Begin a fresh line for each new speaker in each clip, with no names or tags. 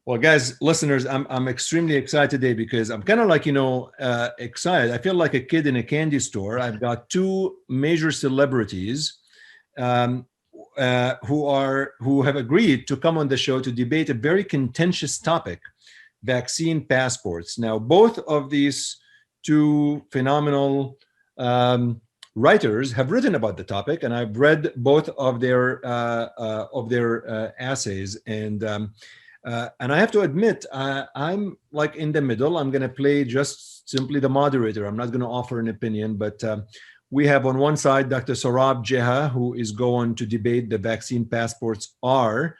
Well, guys, listeners, I'm extremely excited today because I'm kind of like excited. I feel like a kid in a candy store. I've got two major celebrities um, who have agreed to come on the show to debate a very contentious topic: vaccine passports. Now, both of these two phenomenal writers have written about the topic, and I've read both of their essays, and I have to admit, I'm like in the middle. I'm going to play just simply the moderator. I'm not going to offer an opinion, but we have on one side Dr. Saurabh Jahal, who is going to debate the vaccine passports are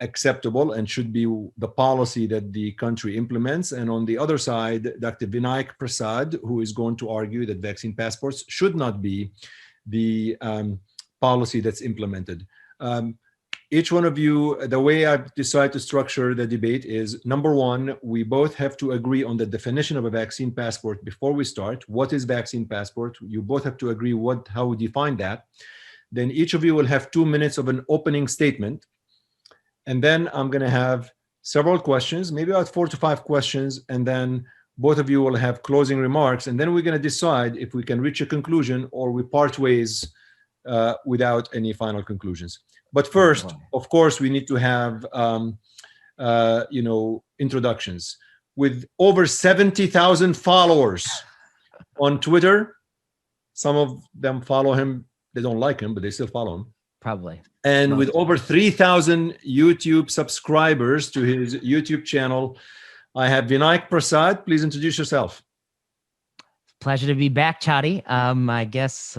acceptable and should be the policy that the country implements. And on the other side, Dr. Vinayak Prasad, who is going to argue that vaccine passports should not be the policy that's implemented. Each one of you, the way I've decided to structure the debate is, number one, we both have to agree on the definition of a vaccine passport before we start. What is vaccine passport? You both have to agree how we define that. Then each of you will have 2 minutes of an opening statement. And then I'm going to have several questions, maybe about 4 to 5 questions. And then both of you will have closing remarks. And then we're going to decide if we can reach a conclusion or we part ways without any final conclusions. But first, of course, we need to have, introductions. With over 70,000 followers on Twitter, some of them follow him. They don't like him, but they still follow him.
Probably.
And with over 3,000 YouTube subscribers to his YouTube channel, I have Vinayak Prasad. Please introduce yourself.
Pleasure to be back, Chadi. I guess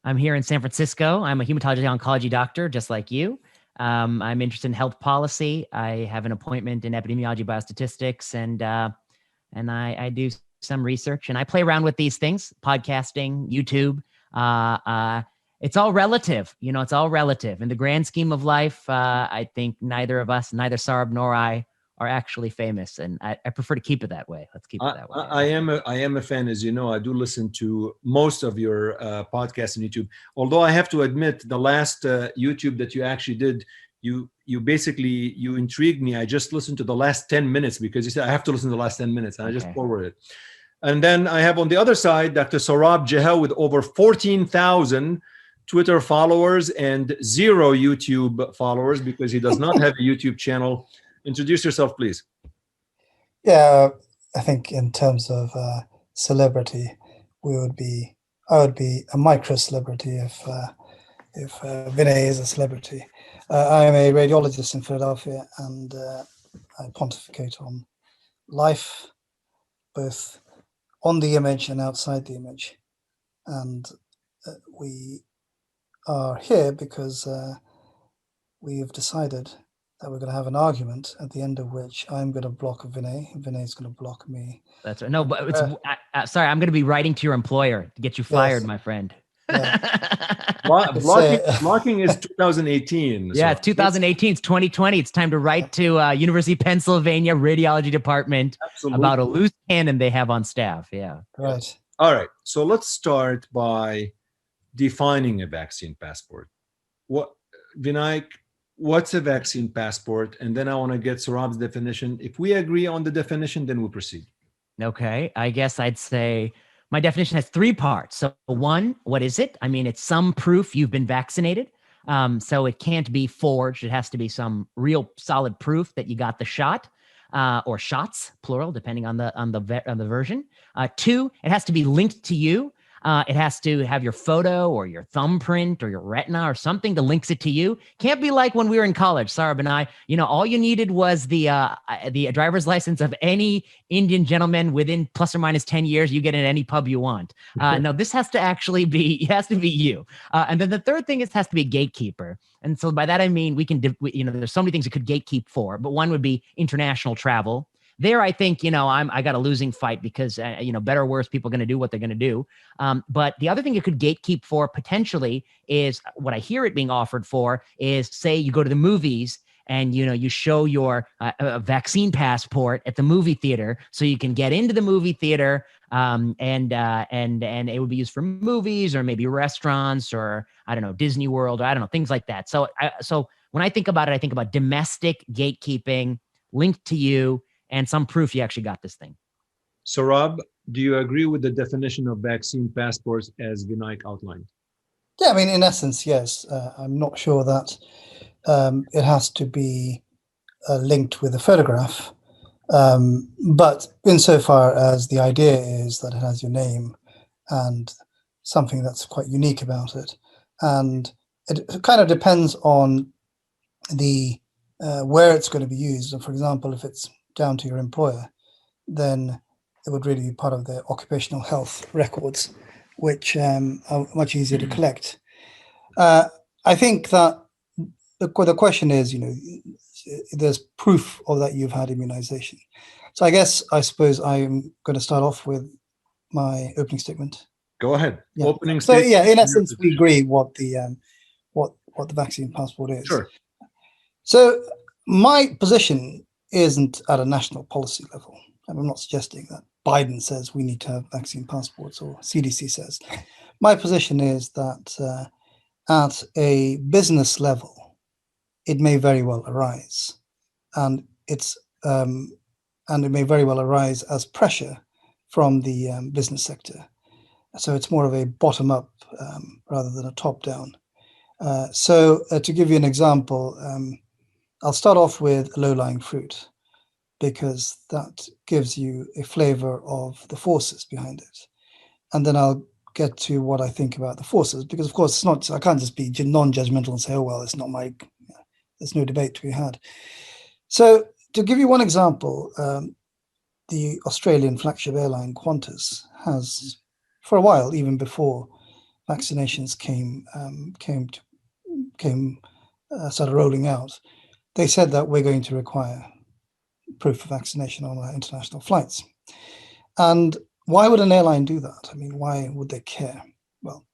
I'm here in San Francisco. I'm a hematology oncology doctor, just like you. I'm interested in health policy. I have an appointment in epidemiology biostatistics, and I do some research, and I play around with these things: podcasting, YouTube. It's all relative, it's all relative. In the grand scheme of life, I think neither of us, neither Saurabh nor I, are actually famous, and I prefer to keep it that way. Let's keep it that way.
I am a fan, as you know. I do listen to most of your podcasts on YouTube. Although I have to admit, the last YouTube that you actually did, you intrigued me. I just listened to the last 10 minutes because you said I have to listen to the last 10 minutes, and I just forwarded it. And then I have on the other side Dr. Saurabh Jahal with over 14,000 Twitter followers and 0 YouTube followers because he does not have a YouTube channel. Introduce yourself, please.
Yeah, I think in terms of celebrity, I would be a micro celebrity if Vinay is a celebrity. I am a radiologist in Philadelphia, and I pontificate on life, both on the image and outside the image. And we are here because we've decided that we're going to have an argument at the end of which I'm going to block Vinay, and Vinay's going to block me.
That's right. No, but it's sorry, I'm going to be writing to your employer to get you fired, my friend.
Yeah.
Blocking is 2018.
Yeah, it's 2018. It's 2020. It's time to write to University of Pennsylvania Radiology Department about a loose cannon they have on staff. Yeah.
Right.
All right. So let's start by defining a vaccine passport. Vinayak, what's a vaccine passport? And then I want to get Saurabh's definition. If we agree on the definition, then we'll proceed.
Okay. I guess I'd say my definition has 3 parts. So 1, what is it? I mean, it's some proof you've been vaccinated. So it can't be forged. It has to be some real solid proof that you got the shot, or shots, plural, depending on the version. 2, it has to be linked to you. It has to have your photo or your thumbprint or your retina or something that links it to you. Can't be like when we were in college, Saurabh and I, all you needed was the driver's license of any Indian gentleman within plus or minus 10 years. You get in any pub you want. No, this has to actually be, it has to be you. And then the third thing is it has to be a gatekeeper. And so by that, I mean, there's so many things it could gatekeep for, but one would be international travel. There, I think, I got a losing fight because, better or worse, people are going to do what they're going to do. But the other thing it could gatekeep for potentially is what I hear it being offered for is, say you go to the movies and, you show your vaccine passport at the movie theater so you can get into the movie theater and it would be used for movies or maybe restaurants or, I don't know, Disney World, or I don't know, things like that. So When I think about it, I think about domestic gatekeeping linked to you and some proof you actually got this thing.
So, Rob, do you agree with the definition of vaccine passports as Vinayak outlined?
Yeah, I mean, in essence, yes. I'm not sure that it has to be linked with a photograph. But insofar as the idea is that it has your name and something that's quite unique about it, and it kind of depends on the where it's going to be used. And for example, if it's down to your employer, then it would really be part of their occupational health records, which are much easier to collect. I think that the question is, there's proof of that you've had immunization. So I suppose I'm going to start off with my opening statement.
Go ahead.
Yeah.
Opening
So
statement.
yeah, in essence, we agree what the vaccine passport is.
Sure.
So my position isn't at a national policy level. I'm not suggesting that Biden says we need to have vaccine passports or CDC says. My position is that at a business level, it may very well arise, and it may very well arise as pressure from the business sector. So it's more of a bottom-up rather than a top-down. So to give you an example, I'll start off with low-lying fruit, because that gives you a flavor of the forces behind it. And then I'll get to what I think about the forces, because of course I can't just be non-judgmental and say, oh, well, it's not there's no debate to be had. So to give you one example, the Australian flagship airline Qantas has, for a while, even before vaccinations started rolling out, they said that we're going to require proof of vaccination on our international flights. And why would an airline do that? I mean, why would they care? Well,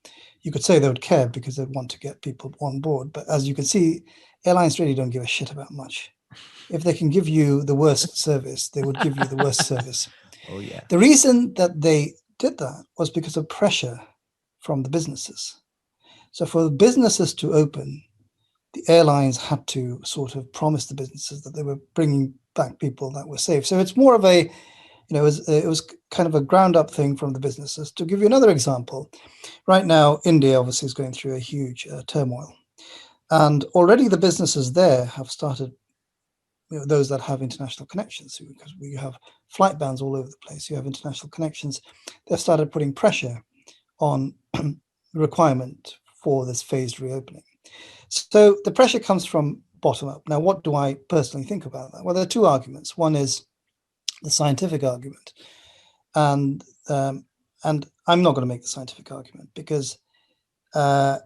you could say they would care because they'd want to get people on board. But as you can see, airlines really don't give a shit about much. If they can give you the worst service, they would give you the worst service.
Oh, yeah.
The reason that they did that was because of pressure from the businesses. So for the businesses to open, the airlines had to sort of promise the businesses that they were bringing back people that were safe. So it's more of a, it was kind of a ground up thing from the businesses. To give you another example, right now, India obviously is going through a huge turmoil. And already the businesses there have started, those that have international connections, because we have flight bans all over the place, you have international connections, they've started putting pressure on the requirement for this phased reopening. So the pressure comes from bottom up. Now, what do I personally think about that? Well, there are two arguments. One is the scientific argument, and I'm not going to make the scientific argument because I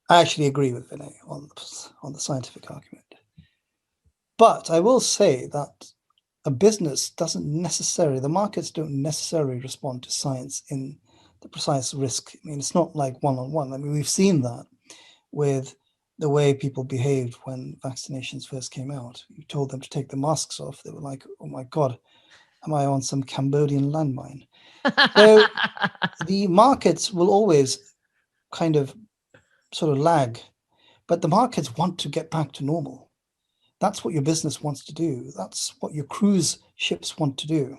actually agree with Vinay on the scientific argument. But I will say that a business the markets don't necessarily respond to science in the precise risk. I mean, it's not like one-on-one. I mean, we've seen that with the way people behaved when vaccinations first came out. You told them to take the masks off. They were like, oh my God, am I on some Cambodian landmine? So the markets will always kind of sort of lag, but the markets want to get back to normal. That's what your business wants to do. That's what your cruise ships want to do.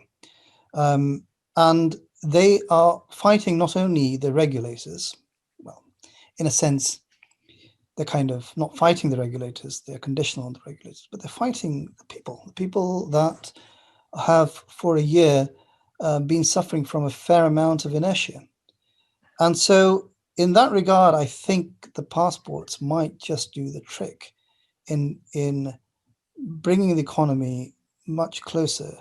And they are fighting not only the regulators, well, in a sense, they're kind of not fighting the regulators, they're conditional on the regulators, but they're fighting the people that have for a year been suffering from a fair amount of inertia. And so in that regard, I think the passports might just do the trick in bringing the economy much closer,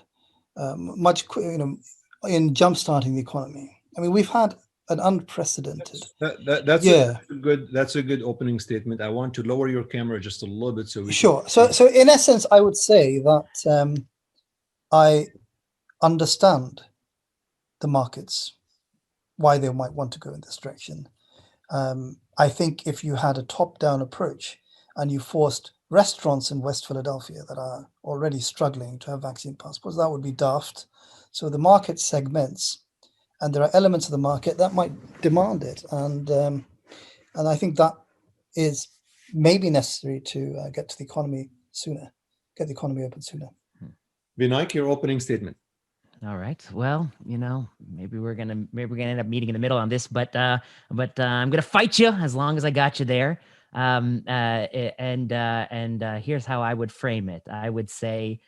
in jumpstarting the economy. I mean, we've had an unprecedented
that's a good opening statement. I want to lower your camera just a little bit so we
sure. So in essence, I would say that I understand the markets, why they might want to go in this direction. I think if you had a top-down approach and you forced restaurants in West Philadelphia that are already struggling to have vaccine passports, that would be daft. So the market segments, and there are elements of the market that might demand it, and I think that is may be necessary to get to the economy sooner, get the economy open sooner.
Vinayak, your opening statement.
All right. Well, maybe we're gonna end up meeting in the middle on this, but I'm gonna fight you as long as I got you there. Here's how I would frame it. I would say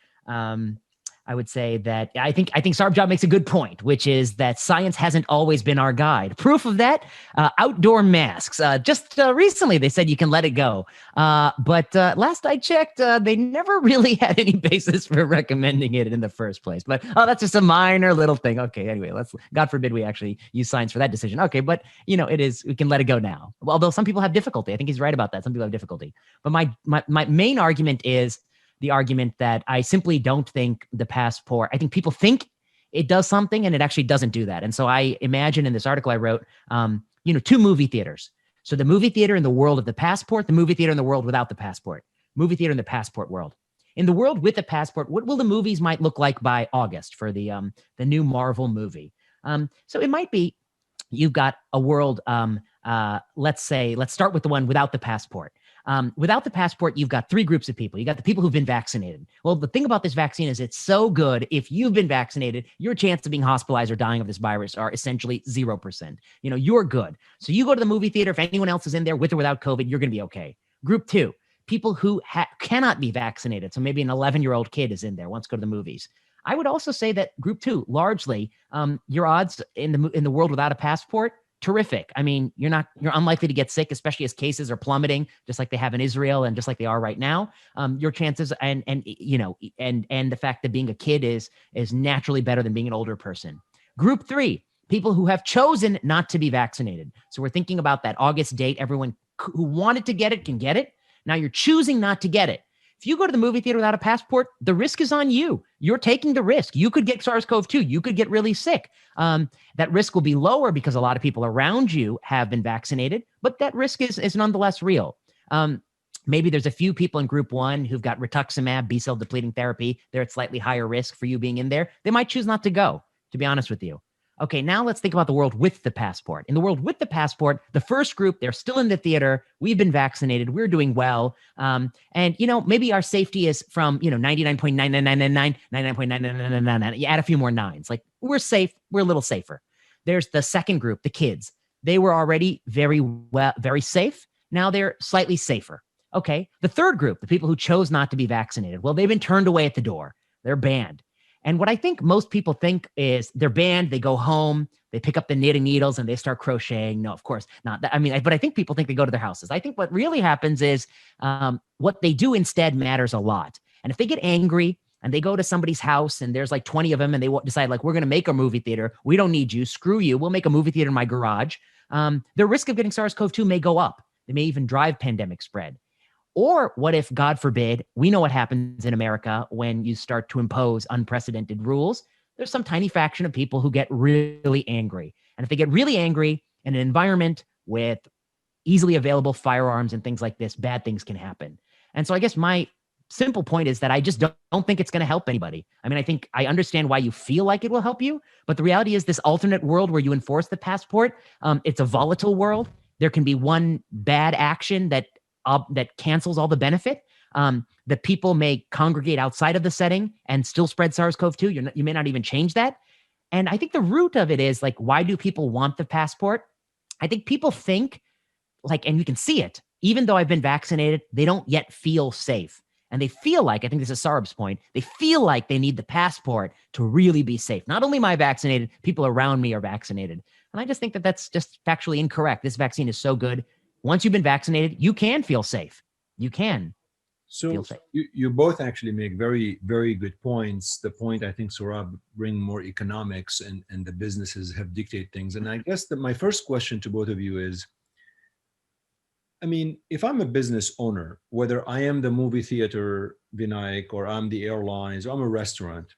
that I think Saurabh Jahal makes a good point, which is that science hasn't always been our guide. Proof of that, outdoor masks. Just recently, they said you can let it go. But last I checked, they never really had any basis for recommending it in the first place. But that's just a minor little thing. Okay, anyway, God forbid we actually use science for that decision. Okay, but it is, we can let it go now. Although some people have difficulty. I think he's right about that. Some people have difficulty. But my main argument is the argument that I simply don't think the passport, I think people think it does something and it actually doesn't do that. And so I imagine in this article I wrote, two movie theaters. So the movie theater in the world of the passport, the movie theater in the world without the passport, movie theater in the passport world. In the world with the passport, what will the movies might look like by August for the new Marvel movie? So it might be, you've got a world, let's start with the one without the passport. Without the passport, you've got three groups of people. You got the people who've been vaccinated. Well, the thing about this vaccine is it's so good. If you've been vaccinated, your chance of being hospitalized or dying of this virus are essentially 0%. You're good. So you go to the movie theater. If anyone else is in there with or without COVID, you're going to be okay. Group two, people who cannot be vaccinated. So maybe an 11-year-old kid is in there, wants to go to the movies. I would also say that group two, largely, your odds in the world without a passport, terrific. I mean, you're unlikely to get sick, especially as cases are plummeting, just like they have in Israel and just like they are right now. Your chances and the fact that being a kid is naturally better than being an older person. Group three, people who have chosen not to be vaccinated. So we're thinking about that August date. Everyone who wanted to get it can get it. Now you're choosing not to get it. If you go to the movie theater without a passport, the risk is on you. You're taking the risk. You could get SARS-CoV-2. You could get really sick. That risk will be lower because a lot of people around you have been vaccinated, but that risk is nonetheless real. Maybe there's a few people in group one who've got rituximab, B-cell depleting therapy. They're at slightly higher risk for you being in there. They might choose not to go, to be honest with you. Okay, now let's think about the world with the passport. In the world with the passport, the first group, they're still in the theater. We've been vaccinated. We're doing well. And, maybe our safety is from, 99.99999, 99.99999. You add a few more nines. Like, we're safe. We're a little safer. There's the second group, the kids. They were already very safe. Now they're slightly safer. Okay, the third group, the people who chose not to be vaccinated. Well, they've been turned away at the door. They're banned. And what I think most people think is they're banned, they go home, they pick up the knitting needles and they start crocheting. No, of course not. But I think people think they go to their houses. I think what really happens is what they do instead matters a lot. And if they get angry and they go to somebody's house and there's like 20 of them and they decide like, we're going to make a movie theater. We don't need you. Screw you. We'll make a movie theater in my garage. The risk of getting SARS-CoV-2 may go up. They may even drive pandemic spread. Or what if, God forbid, we know what happens in America when you start to impose unprecedented rules? There's some tiny fraction of people who get really angry. And if they get really angry in an environment with easily available firearms and things like this, bad things can happen. And so I guess my simple point is that I just don't think it's going to help anybody. I think I understand why you feel like it will help you, but the reality is this alternate world where you enforce the passport, it's a volatile world. There can be one bad action that cancels all the benefit. That people may congregate outside of the setting and still spread SARS-CoV-2. You may not even change that. And I think the root of it is like, why do people want the passport? I think people think and you can see it, even though I've been vaccinated, they don't yet feel safe. And they feel like, I think this is Saurabh's point, they feel like they need the passport to really be safe. Not only am I vaccinated, people around me are vaccinated. And I just think that that's just factually incorrect. This vaccine is so good. Once you've been vaccinated, you can feel safe. You can feel safe.
You both actually make very, very good points. The point, I think, Saurabh, bring more economics and the businesses have dictate things. And I guess that my first question to both of you is, if I'm a business owner, whether I am the movie theater, Vinayak, or I'm the airlines, or I'm a restaurant,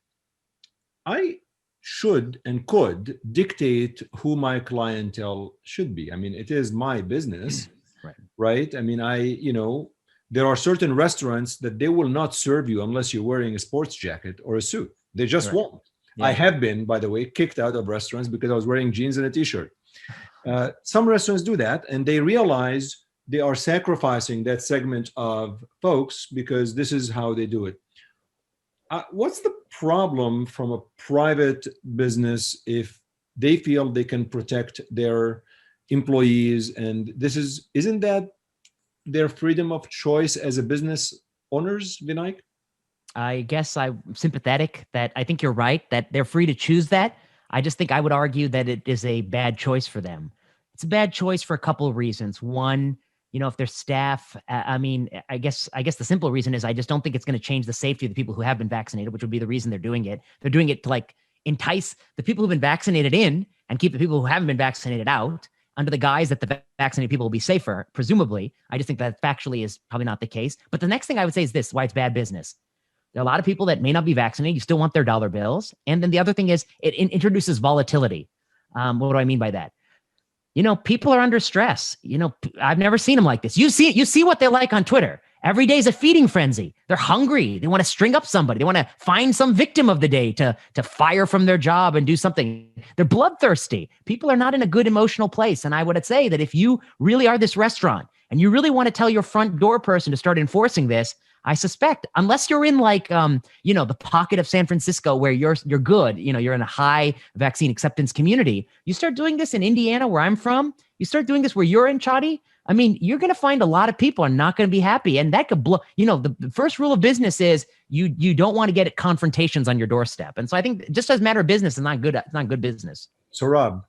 I should and could dictate who my clientele should be. It is my business, right? There are certain restaurants that they will not serve you unless you're wearing a sports jacket or a suit. They just won't. Yeah. I have been, by the way, kicked out of restaurants because I was wearing jeans and a t-shirt. Some restaurants do that, and they realize they are sacrificing that segment of folks because this is how they do it. What's the problem from a private business if they feel they can protect their employees, and isn't that their freedom of choice as a business owners, Vinayak?
I guess I'm sympathetic that I think you're right that they're free to choose that. I just think I would argue that it is a bad choice for them. It's a bad choice for a couple of reasons. One, if their staff, I mean, I guess the simple reason is I just don't think it's going to change the safety of the people who have been vaccinated, which would be the reason they're doing it. They're doing it to like entice the people who've been vaccinated in and keep the people who haven't been vaccinated out under the guise that the vaccinated people will be safer, presumably. I just think that factually is probably not the case. But the next thing I would say is this, why it's bad business. There are a lot of people that may not be vaccinated. You still want their dollar bills. And then the other thing is it introduces volatility. What do I mean by that? People are under stress. I've never seen them like this. You see what they're like on Twitter. Every day is a feeding frenzy. They're hungry. They want to string up somebody. They want to find some victim of the day to fire from their job and do something. They're bloodthirsty. People are not in a good emotional place. And I would say that if you really are this restaurant and you really want to tell your front door person to start enforcing this, I suspect, unless you're in like, the pocket of San Francisco where you're good, you're in a high vaccine acceptance community. You start doing this in Indiana, where I'm from. You start doing this where you're in, Chadi. I mean, you're going to find a lot of people are not going to be happy, and that could blow. The first rule of business is you don't want to get confrontations on your doorstep, and so I think just as a matter of business, it's not good. It's not good business.
So, Rob,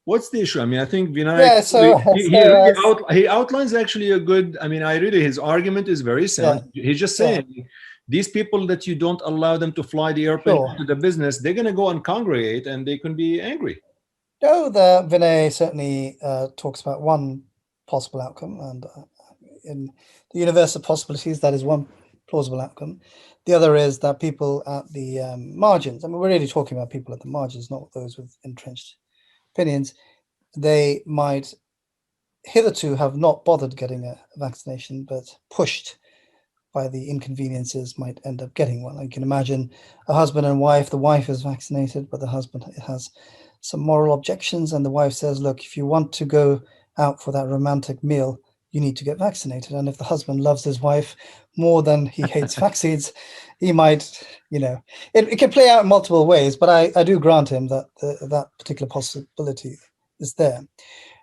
what's the issue? I mean, I think Vinayak, he outlines actually a good. I mean, his argument is very sound. Yeah. He's just saying these people that you don't allow them to fly the airplane to the business, they're going to go and congregate, and they can be angry.
No, the Vinay certainly talks about one possible outcome, and in the universe of possibilities, that is one plausible outcome. The other is that people at the margins, I mean, we're really talking about people at the margins, not those with entrenched opinions, they might hitherto have not bothered getting a vaccination, but pushed by the inconveniences might end up getting one. You can imagine a husband and wife, the wife is vaccinated, but the husband has some moral objections, and the wife says, look, if you want to go out for that romantic meal, you need to get vaccinated. And if the husband loves his wife more than he hates vaccines, he might, it can play out in multiple ways, but I do grant him that that particular possibility is there.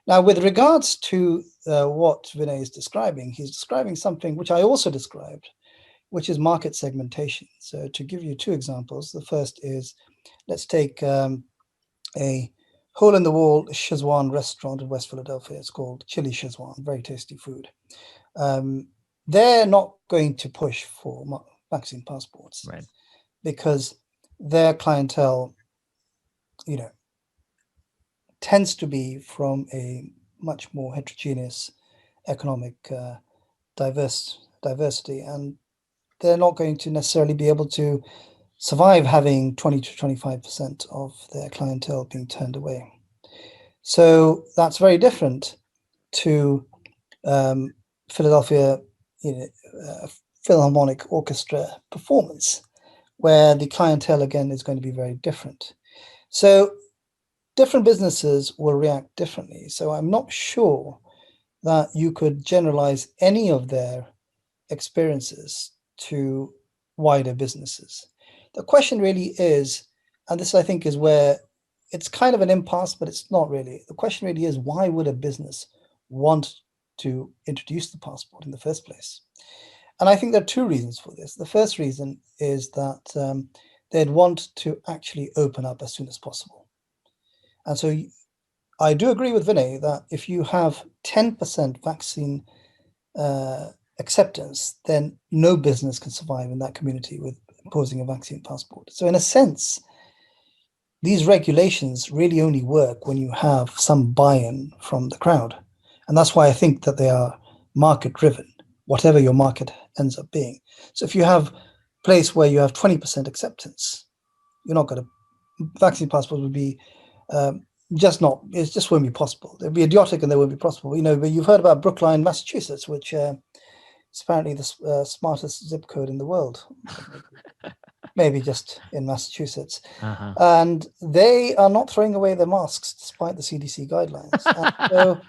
Now, with regards to what Vinay is describing, he's describing something which I also described, which is market segmentation. So to give you two examples, the first is, let's take a hole-in-the-wall Szechuan restaurant in West Philadelphia. It's called Chili Szechuan, very tasty food. They're not going to push for vaccine passports,
right?
Because their clientele, tends to be from a much more heterogeneous economic diversity, and they're not going to necessarily be able to survive having 20 to 25% of their clientele being turned away. So that's very different to Philadelphia Philharmonic Orchestra performance, where the clientele again is going to be very different. So different businesses will react differently. So I'm not sure that you could generalize any of their experiences to wider businesses. The question really is, and this I think is where it's kind of an impasse, but it's not really. The question really is, why would a business want to introduce the passport in the first place? And I think there are two reasons for this. The first reason is that they'd want to actually open up as soon as possible. And so I do agree with Vinay that if you have 10% vaccine acceptance, then no business can survive in that community with imposing a vaccine passport. So in a sense, these regulations really only work when you have some buy-in from the crowd. And that's why I think that they are market-driven, whatever your market ends up being. So if you have a place where you have 20% acceptance, you're not going to, vaccine passport would be it just won't be possible. It'd be idiotic and they won't be possible. But you've heard about Brookline, Massachusetts, which is apparently the smartest zip code in the world. Maybe just in Massachusetts.
Uh-huh.
And they are not throwing away their masks despite the CDC guidelines. So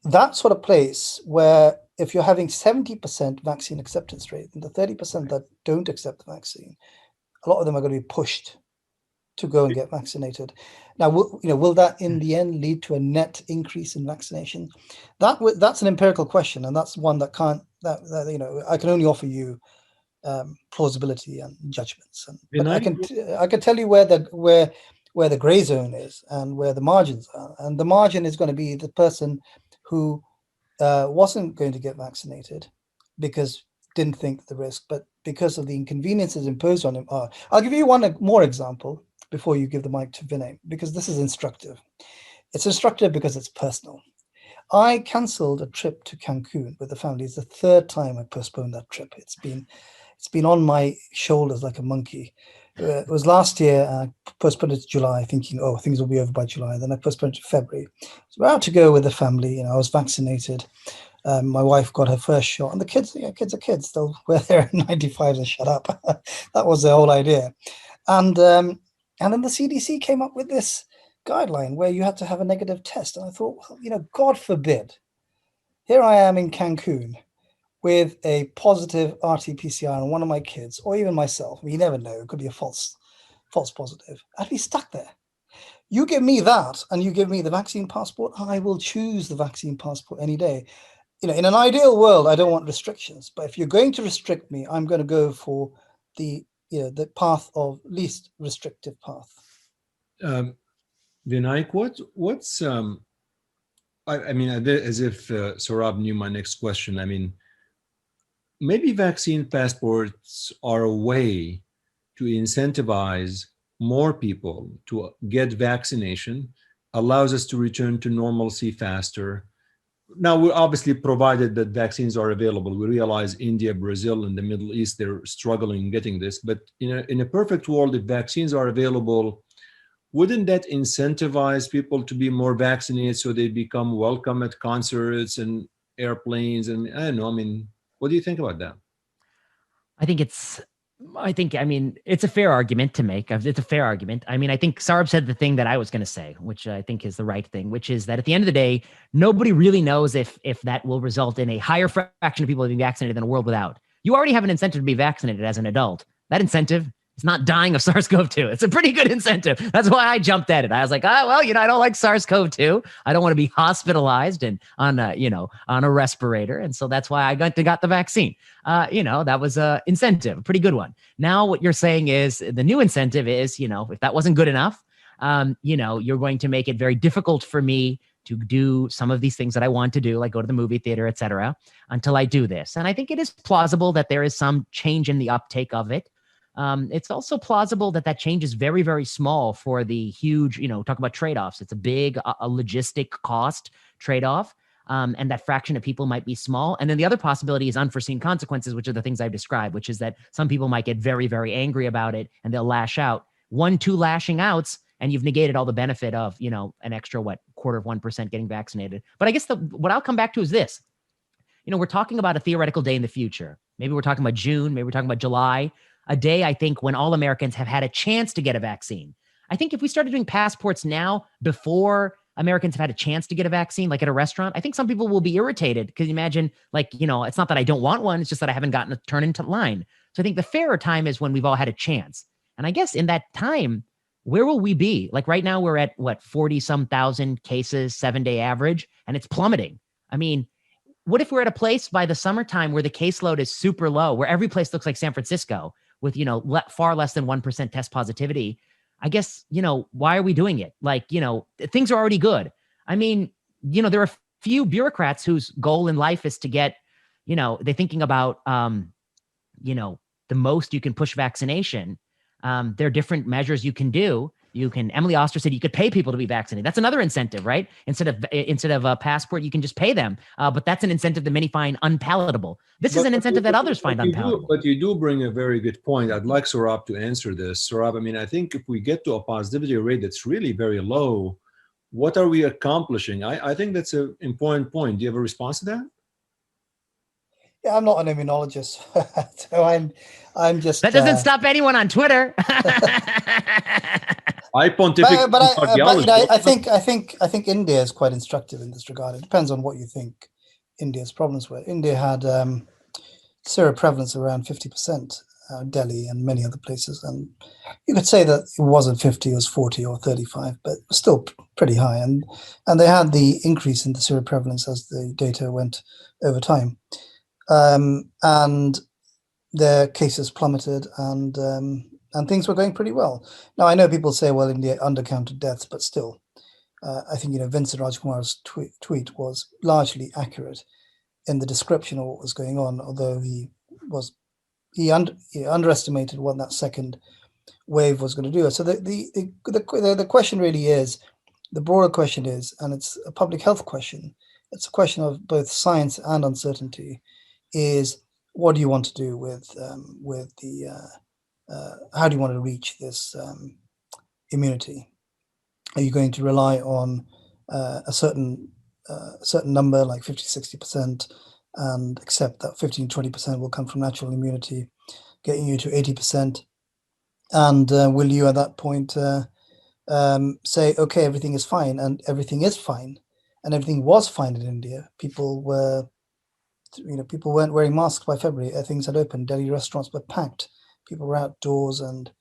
that sort of place where if you're having 70% vaccine acceptance rate and the 30% that don't accept the vaccine, a lot of them are going to be pushed to go and get vaccinated. Now, will that in the end lead to a net increase in vaccination? That's an empirical question, and that's one that can't. I can only offer you plausibility and judgments. But I can tell you where the gray zone is and where the margins are. And the margin is going to be the person who wasn't going to get vaccinated because didn't think the risk, but because of the inconveniences imposed on him. I'll give you one more example before you give the mic to Vinay, because this is instructive. It's instructive because it's personal. I cancelled a trip to Cancun with the family. It's the third time I postponed that trip. It's been on my shoulders like a monkey. It was last year. I postponed it to July, thinking, oh, things will be over by July. Then I postponed it to February. So we're out to go with the family. I was vaccinated. My wife got her first shot, and the kids are kids. They'll wear their 95s and shut up. That was the whole idea. And then the CDC came up with this guideline where you had to have a negative test. And I thought, well, God forbid, here I am in Cancun with a positive RT-PCR on one of my kids, or even myself. You never know. It could be a false positive. I'd be stuck there. You give me that and you give me the vaccine passport, I will choose the vaccine passport any day. In an ideal world, I don't want restrictions. But if you're going to restrict me, I'm going to go for the path of least restrictive path.
Vinayak, what's as if Saurabh knew my next question. I mean, maybe vaccine passports are a way to incentivize more people to get vaccination, allows us to return to normalcy faster. Now, we're obviously provided that vaccines are available. We realize India, Brazil, and the Middle East, they're struggling getting this. But in a perfect world, if vaccines are available, wouldn't that incentivize people to be more vaccinated so they become welcome at concerts and airplanes? And I don't know, what do you think about that?
I think it's a fair argument to make. It's a fair argument. I think Saurabh said the thing that I was going to say, which I think is the right thing, which is that at the end of the day, nobody really knows if that will result in a higher fraction of people being vaccinated than a world without. You already have an incentive to be vaccinated as an adult. That incentive is not dying of SARS-CoV-2. It's a pretty good incentive. That's why I jumped at it. I was like, I don't like SARS-CoV-2. I don't want to be hospitalized and on a respirator. And so that's why I got the vaccine. That was an incentive, a pretty good one. Now what you're saying is the new incentive is, if that wasn't good enough, you're going to make it very difficult for me to do some of these things that I want to do, like go to the movie theater, et cetera, until I do this. And I think it is plausible that there is some change in the uptake of it. It's also plausible that change is very, very small for the huge, talk about trade-offs. It's a big a logistic cost trade-off. And that fraction of people might be small. And then the other possibility is unforeseen consequences, which are the things I've described, which is that some people might get very, very angry about it and they'll lash out. 1-2 lashing outs, and you've negated all the benefit of, an extra, 0.25% getting vaccinated. But I guess what I'll come back to is this. We're talking about a theoretical day in the future. Maybe we're talking about June, maybe we're talking about July, a day, I think, when all Americans have had a chance to get a vaccine. I think if we started doing passports now before Americans have had a chance to get a vaccine, like at a restaurant, I think some people will be irritated because imagine, it's not that I don't want one. It's just that I haven't gotten a turn into line. So I think the fairer time is when we've all had a chance. And I guess in that time, where will we be? Like right now we're at 40-some thousand cases, 7-day average, and it's plummeting. What if we're at a place by the summertime where the caseload is super low, where every place looks like San Francisco with, far less than 1% test positivity? I guess, why are we doing it? Things are already good. There are a few bureaucrats whose goal in life is to get, they're thinking about, the most you can push vaccination. There are different measures you can do. Emily Oster said you could pay people to be vaccinated. That's another incentive, right? Instead of a passport, you can just pay them. But that's an incentive that many find unpalatable. This is an incentive that others find unpalatable.
But you do bring a very good point. I'd like Saurabh to answer this. Saurabh, I think if we get to a positivity rate that's really very low, what are we accomplishing? I think that's an important point. Do you have a response to that?
Yeah, I'm not an immunologist, so I'm just.
That doesn't stop anyone on Twitter.
I pontificate
but
on cardiology.
I think India is quite instructive in this regard. It depends on what you think India's problems were. India had seroprevalence around 50%, Delhi and many other places, and you could say that it wasn't 50, it was 40 or 35, but still pretty high. And they had the increase in the seroprevalence as the data went over time, and their cases plummeted, and things were going pretty well. Now, I know people say, well, India undercounted deaths, but still, I think, Vincent Rajkumar's tweet was largely accurate in the description of what was going on, although he underestimated what that second wave was going to do. So the question really is, the broader question is, and it's a public health question, it's a question of both science and uncertainty, is what do you want to do with the how do you want to reach this immunity? Are you going to rely on a certain number, like 50-60%, and accept that 15-20% will come from natural immunity, getting you to 80%? And will you at that point say, okay, everything is fine, and everything is fine, and everything was fine in India? People weren't wearing masks by February. Things had opened. Delhi restaurants were packed. People were outdoors, and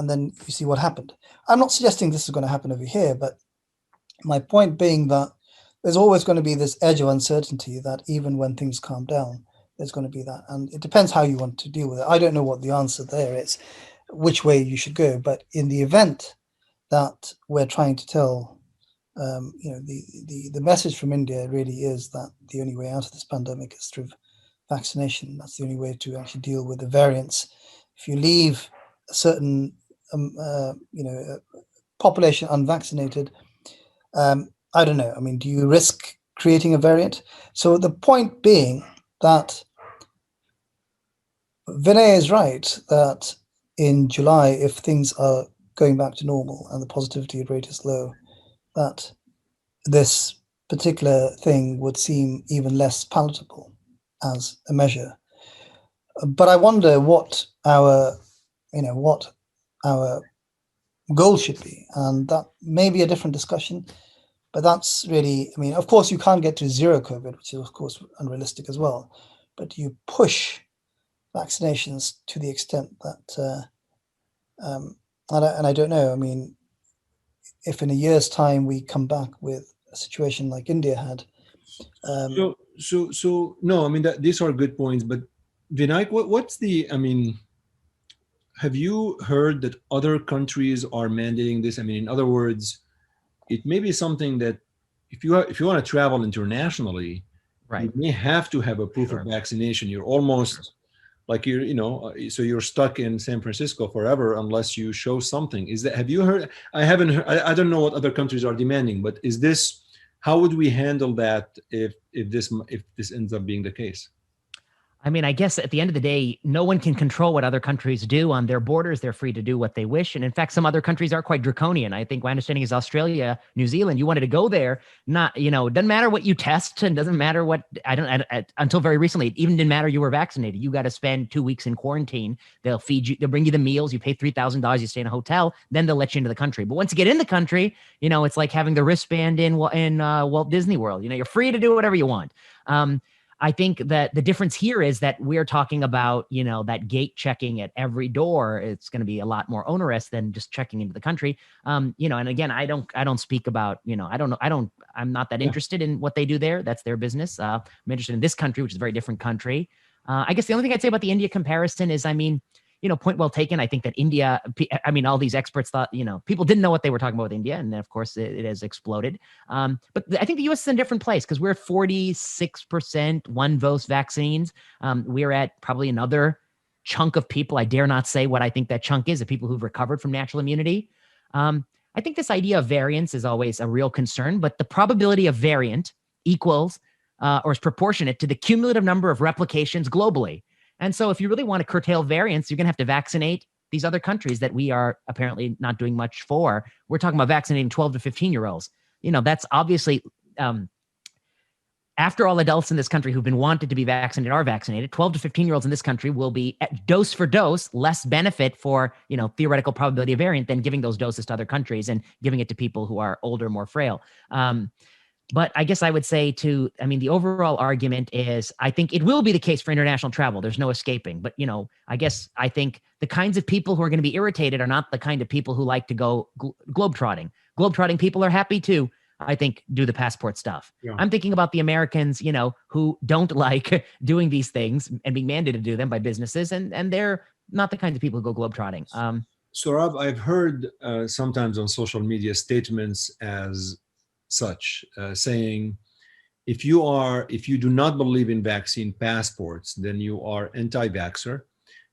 then you see what happened. I'm not suggesting this is going to happen over here, but my point being that there's always going to be this edge of uncertainty that even when things calm down, there's going to be that. And it depends how you want to deal with it. I don't know what the answer there is, which way you should go. But in the event that we're trying to tell, the message from India really is that the only way out of this pandemic is through vaccination. That's the only way to actually deal with the variants. If you leave a certain, population unvaccinated, I don't know. I mean, do you risk creating a variant? So the point being that Vinay is right that in July, if things are going back to normal and the positivity rate is low, that this particular thing would seem even less palatable as a measure. But I wonder what our goal should be, and that may be a different discussion. But that's really, I mean, of course, you can't get to zero COVID, which is, of course, unrealistic as well. But you push vaccinations to the extent that, and I don't know, I mean, if in a year's time we come back with a situation like India had.
So no, I mean, these are good points. But Vinayak, what's the, I mean, have you heard that other countries are mandating this? I mean, in other words, it may be something that if you want to travel internationally,
right,
you may have to have a proof of vaccination. You're almost like so you're stuck in San Francisco forever unless you show something. Is that, have you heard? I haven't heard, I don't know what other countries are demanding, but is this, how would we handle that if this ends up being the case?
I mean, I guess at the end of the day, no one can control what other countries do on their borders. They're free to do what they wish. And in fact, some other countries are quite draconian. I think my understanding is Australia, New Zealand, you wanted to go there, it doesn't matter what you test, and doesn't matter what, until very recently, it even didn't matter you were vaccinated. You got to spend 2 weeks in quarantine. They'll feed you, they'll bring you the meals, you pay $3,000, you stay in a hotel, then they'll let you into the country. But once you get in the country, it's like having the wristband in Walt Disney World. You're free to do whatever you want. I think that the difference here is that we're talking about, that gate checking at every door. It's going to be a lot more onerous than just checking into the country. And again, I don't speak about, I'm not that interested in what they do there. That's their business. I'm interested in this country, which is a very different country. I guess the only thing I'd say about the India comparison is, point well taken. I think that India, all these experts thought, people didn't know what they were talking about with India. And then, of course, it has exploded. But I think the U.S. is in a different place because we're 46% one-dose vaccines. We're at probably another chunk of people. I dare not say what I think that chunk is, of people who've recovered from natural immunity. I think this idea of variance is always a real concern, but the probability of variant equals or is proportionate to the cumulative number of replications globally. And so if you really want to curtail variants, you're going to have to vaccinate these other countries that we are apparently not doing much for. We're talking about vaccinating 12 to 15-year-olds. That's obviously, after all adults in this country who've been wanted to be vaccinated are vaccinated, 12 to 15-year-olds in this country will be at dose for dose less benefit for, theoretical probability of variant than giving those doses to other countries and giving it to people who are older, more frail. But I guess I would say the overall argument is I think it will be the case for international travel. There's no escaping. But, I think the kinds of people who are going to be irritated are not the kind of people who like to go globetrotting. Globetrotting people are happy to, I think, do the passport stuff. Yeah. I'm thinking about the Americans, who don't like doing these things and being mandated to do them by businesses. And they're not the kinds of people who go globetrotting.
Saurabh, I've heard sometimes on social media statements as such, saying, if you do not believe in vaccine passports, then you are anti-vaxxer.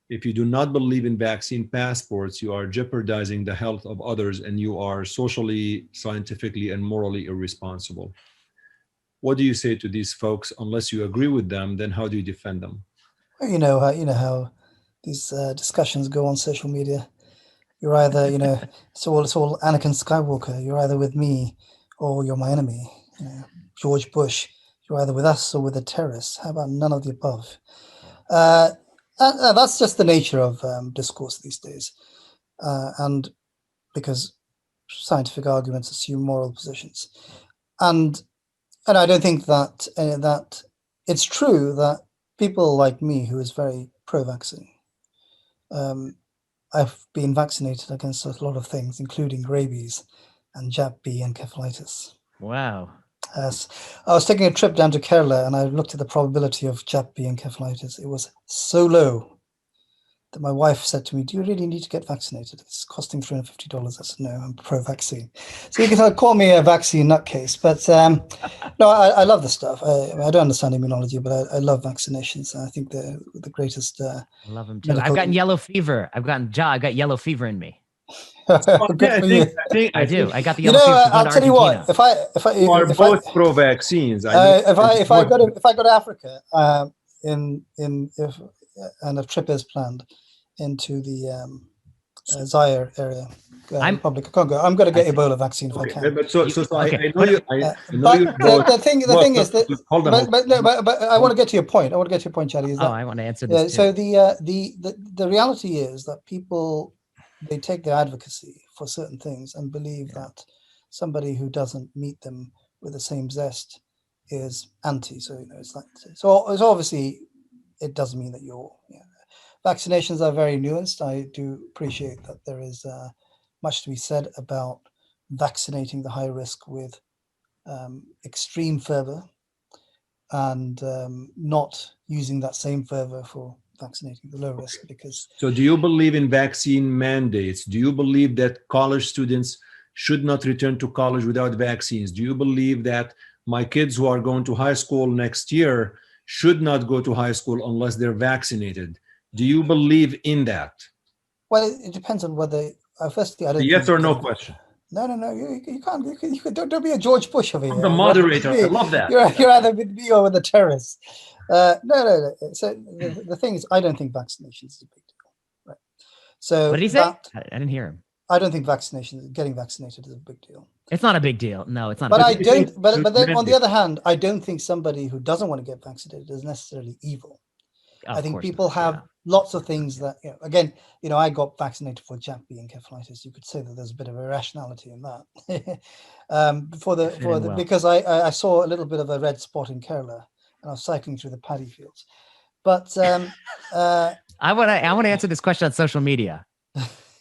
If you do not believe in vaccine passports, you are jeopardizing the health of others and you are socially, scientifically, and morally irresponsible. What do you say to these folks? Unless you agree with them, then how do you defend them?
You know how these discussions go on social media. You're either, it's all Anakin Skywalker. You're either with me or you're my enemy. George Bush, you're either with us or with the terrorists. How about none of the above? That's just the nature of discourse these days. And because scientific arguments assume moral positions. And I don't think that that it's true that people like me, who is very pro-vaccine, I've been vaccinated against a lot of things, including rabies and Jap B encephalitis.
Wow.
Yes. I was taking a trip down to Kerala and I looked at the probability of Jap B encephalitis. It was so low that my wife said to me, "Do you really need to get vaccinated? It's costing $350. I said, "No, I'm pro-vaccine." So you can call me a vaccine nutcase, but no, I love the stuff. I don't understand immunology, but I love vaccinations. I think they're the greatest.
I love them too. I've gotten yellow fever. I've got yellow fever in me.
Good for you.
I do. I got the yellow fever.
I'll tell you what. If
are both pro-vaccines.
If I go to Africa, and a trip is planned into the Zaire area, Republic of Congo, I'm going to get Ebola vaccine if I can.
But I know you.
The thing is that. Hold on. But I want to get to your point. Charlie.
I want to answer this.
So the reality is that people, they take their advocacy for certain things and believe that somebody who doesn't meet them with the same zest is anti. So it's like so. It's obviously it doesn't mean that you're. Vaccinations are very nuanced. I do appreciate that there is much to be said about vaccinating the high risk with extreme fervor and not using that same fervor for vaccinating the low risk. Because
so do you believe in vaccine mandates? Do you believe that college students should not return to college without vaccines? Do you believe that my kids who are going to high school next year should not go to high school unless they're vaccinated? Do you believe in that?
Well, it depends on whether. Firstly, I don't.
Yes or no question.
No. You can't. You don't be a George Bush over here.
I'm the moderator. I love that.
You're either with me or with the terrorists. No. So the thing is, I don't think vaccinations is a big deal. Right. So
what did he say? I didn't hear him.
I don't think getting vaccinated is a big deal.
It's not a big deal. No, it's not.
But I don't. But then on the other hand, I don't think somebody who doesn't want to get vaccinated is necessarily evil. I think people have lots of things that, again, I got vaccinated for Jap B encephalitis. You could say that there's a bit of irrationality in that. Because I saw a little bit of a red spot in Kerala and I was cycling through the paddy fields. But
I want to answer this question on social media.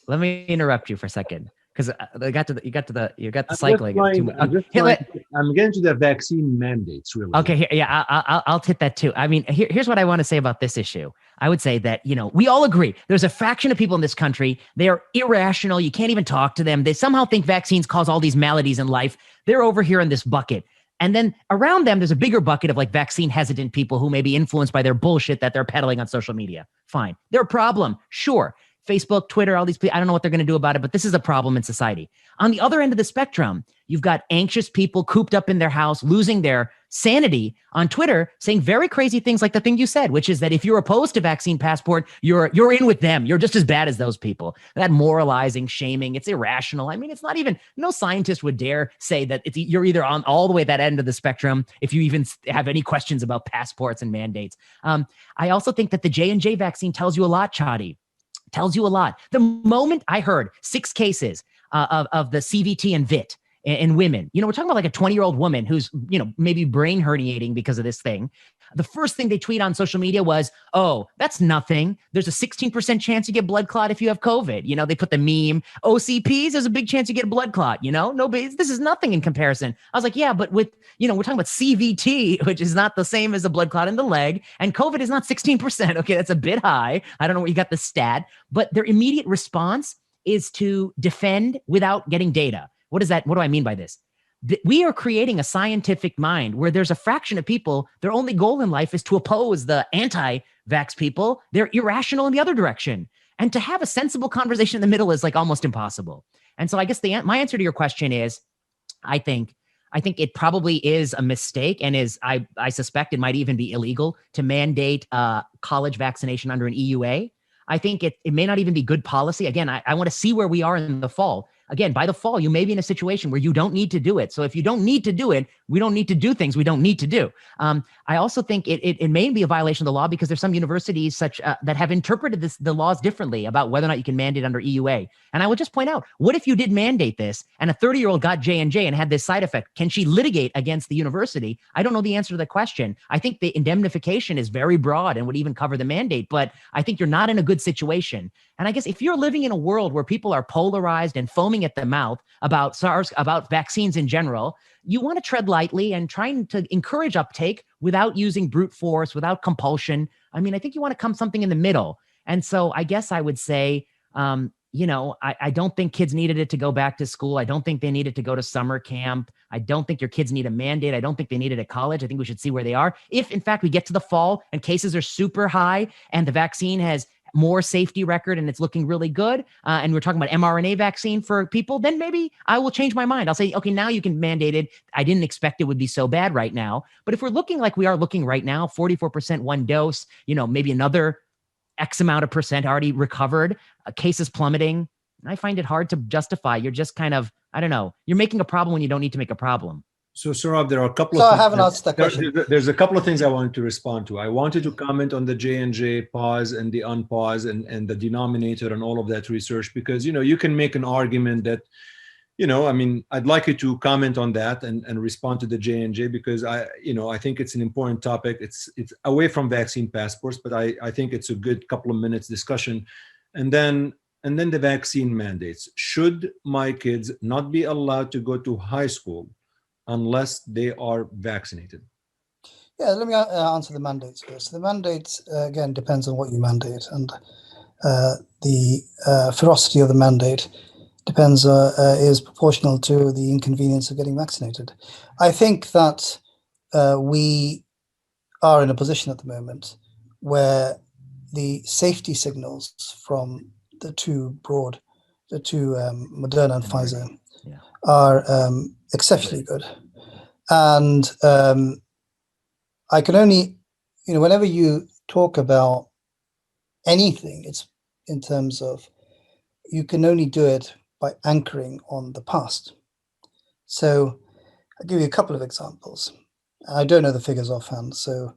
Let me interrupt you for a second. Because you got the cycling.
I'm getting to the vaccine mandates, really.
Okay, I'll hit that too. I mean, here's what I want to say about this issue. I would say that, we all agree. There's a fraction of people in this country. They are irrational. You can't even talk to them. They somehow think vaccines cause all these maladies in life. They're over here in this bucket. And then around them, there's a bigger bucket of like vaccine hesitant people who may be influenced by their bullshit that they're peddling on social media. Fine. They're a problem. Sure. Facebook, Twitter, all these people, I don't know what they're going to do about it, but this is a problem in society. On the other end of the spectrum, you've got anxious people cooped up in their house, losing their sanity on Twitter saying very crazy things like the thing you said, which is that if you're opposed to vaccine passport, you're in with them. You're just as bad as those people. That moralizing, shaming, it's irrational. I mean, it's not even, no scientist would dare say that you're either on all the way at that end of the spectrum if you even have any questions about passports and mandates. I also think that the J&J vaccine tells you a lot, Chadi. Tells you a lot. The moment I heard 6 cases of the CVT and VIT in women, we're talking about like a 20-year-old woman who's, maybe brain herniating because of this thing. The first thing they tweet on social media was, oh, that's nothing. There's a 16% chance you get blood clot if you have COVID. They put the meme, OCPs, there's a big chance you get a blood clot, this is nothing in comparison. I was like, yeah, but with, we're talking about CVT, which is not the same as a blood clot in the leg, and COVID is not 16%. Okay, that's a bit high. I don't know where you got the stat, but their immediate response is to defend without getting data. What is that? What do I mean by this? We are creating a scientific mind where there's a fraction of people, their only goal in life is to oppose the anti-vax people. They're irrational in the other direction. And to have a sensible conversation in the middle is like almost impossible. And so I guess my answer to your question is, I think it probably is a mistake, and I suspect it might even be illegal to mandate college vaccination under an EUA. I think it may not even be good policy. Again, I want to see where we are in the fall. Again, by the fall, you may be in a situation where you don't need to do it. So if you don't need to do it, we don't need to do things we don't need to do. I also think it may be a violation of the law because there's some universities that have interpreted the laws differently about whether or not you can mandate under EUA. And I would just point out, what if you did mandate this and a 30-year-old got J&J and had this side effect? Can she litigate against the university? I don't know the answer to the question. I think the indemnification is very broad and would even cover the mandate, but I think you're not in a good situation. And I guess if you're living in a world where people are polarized and foaming at the mouth about SARS, about vaccines in general, you want to tread lightly and trying to encourage uptake without using brute force, without compulsion. I mean, I think you want to come something in the middle. And so I guess I would say, I don't think kids needed it to go back to school. I don't think they needed to go to summer camp. I don't think your kids need a mandate. I don't think they need it at college. I think we should see where they are. If, in fact, we get to the fall and cases are super high and the vaccine has more safety record and it's looking really good, and we're talking about mRNA vaccine for people, then maybe I will change my mind. I'll say, okay, now you can mandate it. I didn't expect it would be so bad right now. But if we're looking like we are looking right now, 44% one dose, maybe another X amount of percent already recovered, cases plummeting, I find it hard to justify. You're just kind of, I don't know, you're making a problem when you don't need to make a problem.
So, Saurabh, there are a couple
So
of
I haven't answered that question.
There's a couple of things I wanted to respond to. I wanted to comment on the J&J pause and the unpause and the denominator and all of that research, because, you can make an argument that, I'd like you to comment on that and respond to the J&J, because I think it's an important topic. It's away from vaccine passports, but I think it's a good couple of minutes discussion. And then the vaccine mandates. Should my kids not be allowed to go to high school unless they are vaccinated?
Yeah, let me answer the mandates first. The mandates, again, depends on what you mandate, and the ferocity of the mandate depends, is proportional to the inconvenience of getting vaccinated. I think that we are in a position at the moment where the safety signals from the two Moderna and Pfizer, are exceptionally good. And I can only, whenever you talk about anything, it's in terms of, you can only do it by anchoring on the past. So I'll give you a couple of examples. I don't know the figures offhand, so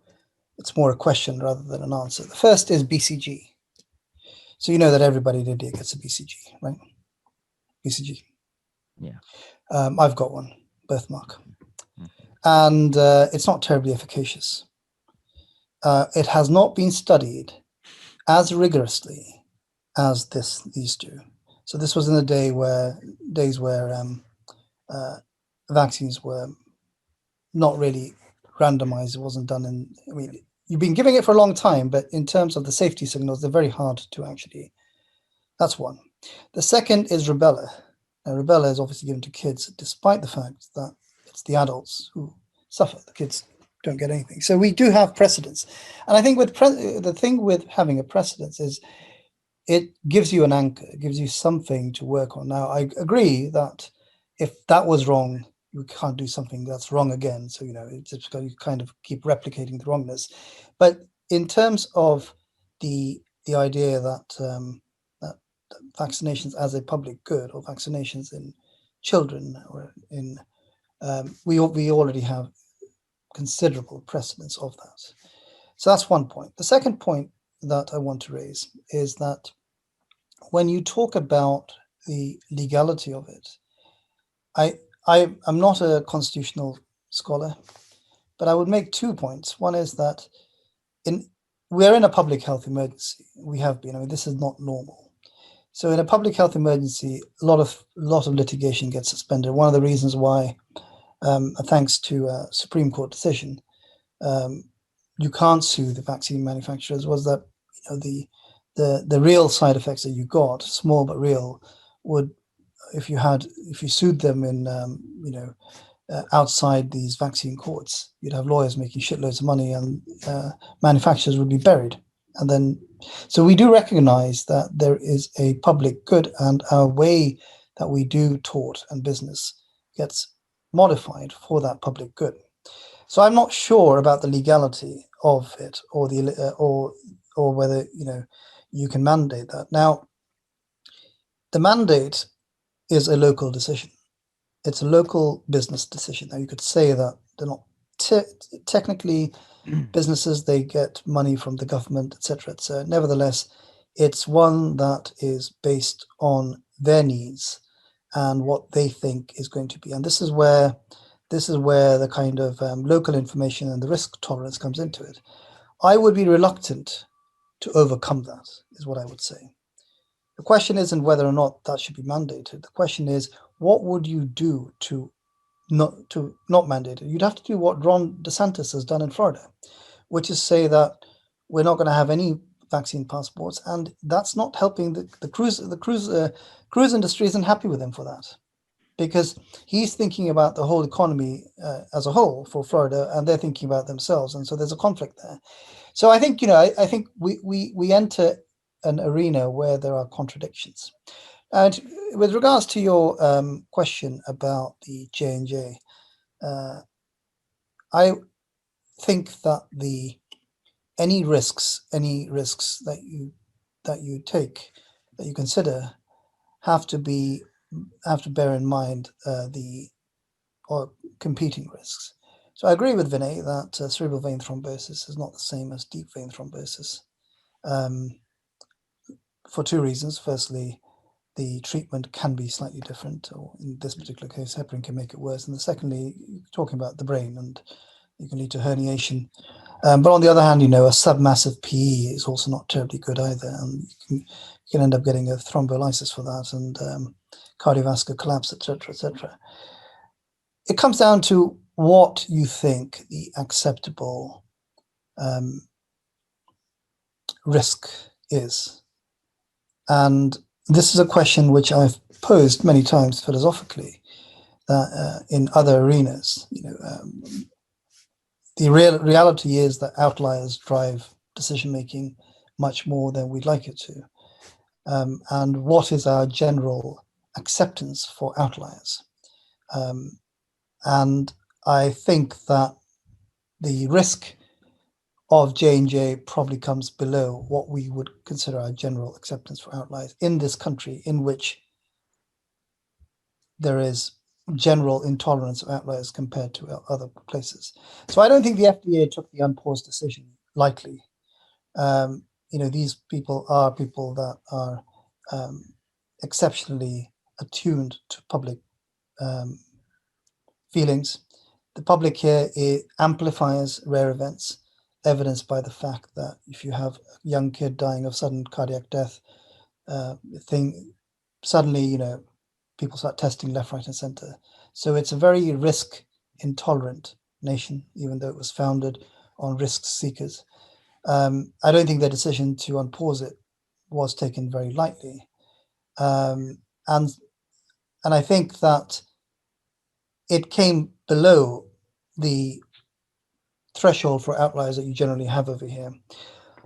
it's more a question rather than an answer. The first is BCG. So you know that everybody in India gets a BCG, right? BCG.
Yeah.
I've got one, birthmark. And it's not terribly efficacious. It has not been studied as rigorously as these do. So this was in the days where vaccines were not really randomized. It wasn't done you've been giving it for a long time, but in terms of the safety signals, they're very hard to actually, that's one. The second is Rubella. Now, Rubella is obviously given to kids, despite the fact that it's the adults who suffer. The kids don't get anything. So we do have precedents. And I think the thing with having a precedence is it gives you an anchor, it gives you something to work on. Now, I agree that if that was wrong, you can't do something that's wrong again. So, it's just you kind of keep replicating the wrongness. But in terms of the idea that that vaccinations as a public good, or vaccinations in children, or in we already have considerable precedence of that. So that's one point. The second point that I want to raise is that when you talk about the legality of it, I'm not a constitutional scholar, but I would make 2 points. One is that we're in a public health emergency. We have been. I mean, this is not normal. So in a public health emergency, a lot of litigation gets suspended. One of the reasons why, thanks to a Supreme Court decision, you can't sue the vaccine manufacturers, was that the real side effects that you got, small but real, would, if you sued them in outside these vaccine courts, you'd have lawyers making shitloads of money, and manufacturers would be buried. And then, so we do recognize that there is a public good, and our way that we do tort and business gets modified for that public good. So I'm not sure about the legality of it, or the or whether you can mandate that. Now, the mandate is a local decision. It's a local business decision. Now, you could say that they're not technically businesses; they get money from the government, etc. etc. Nevertheless, it's one that is based on their needs and what they think is going to be. And this is where the kind of local information and the risk tolerance comes into it. I would be reluctant to overcome that, is what I would say. The question isn't whether or not that should be mandated. The question is, what would you do to not mandate it? You'd have to do what Ron DeSantis has done in Florida, which is say that we're not going to have any vaccine passports, and that's not helping the cruise industry isn't happy with him for that, because he's thinking about the whole economy as a whole for Florida, and they're thinking about themselves, and so there's a conflict there. So I think I think we enter an arena where there are contradictions. And with regards to your question about the J&J, I think that any risks that you take, that you consider, have to bear in mind the competing risks. So I agree with Vinay that cerebral vein thrombosis is not the same as deep vein thrombosis, for 2 reasons. Firstly, the treatment can be slightly different, or in this particular case, heparin can make it worse. And secondly, you're talking about the brain, and it can lead to herniation. But on the other hand, a submassive PE is also not terribly good either, and you can end up getting a thrombolysis for that, and cardiovascular collapse, etc., etc. It comes down to what you think the acceptable risk is. And this is a question which I've posed many times philosophically in other arenas. The reality is that outliers drive decision-making much more than we'd like it to. And what is our general acceptance for outliers? And I think that the risk of J&J probably comes below what we would consider our general acceptance for outliers in this country, in which there is general intolerance of outliers compared to other places. So I don't think the FDA took the unpaused decision lightly. These people are people that are exceptionally attuned to public feelings. The public here amplifies rare events, evidenced by the fact that if you have a young kid dying of sudden cardiac death, suddenly, people start testing left, right, and center. So it's a very risk intolerant nation, even though it was founded on risk seekers. I don't think the decision to unpause it was taken very lightly. And I think that it came below the threshold for outliers that you generally have over here.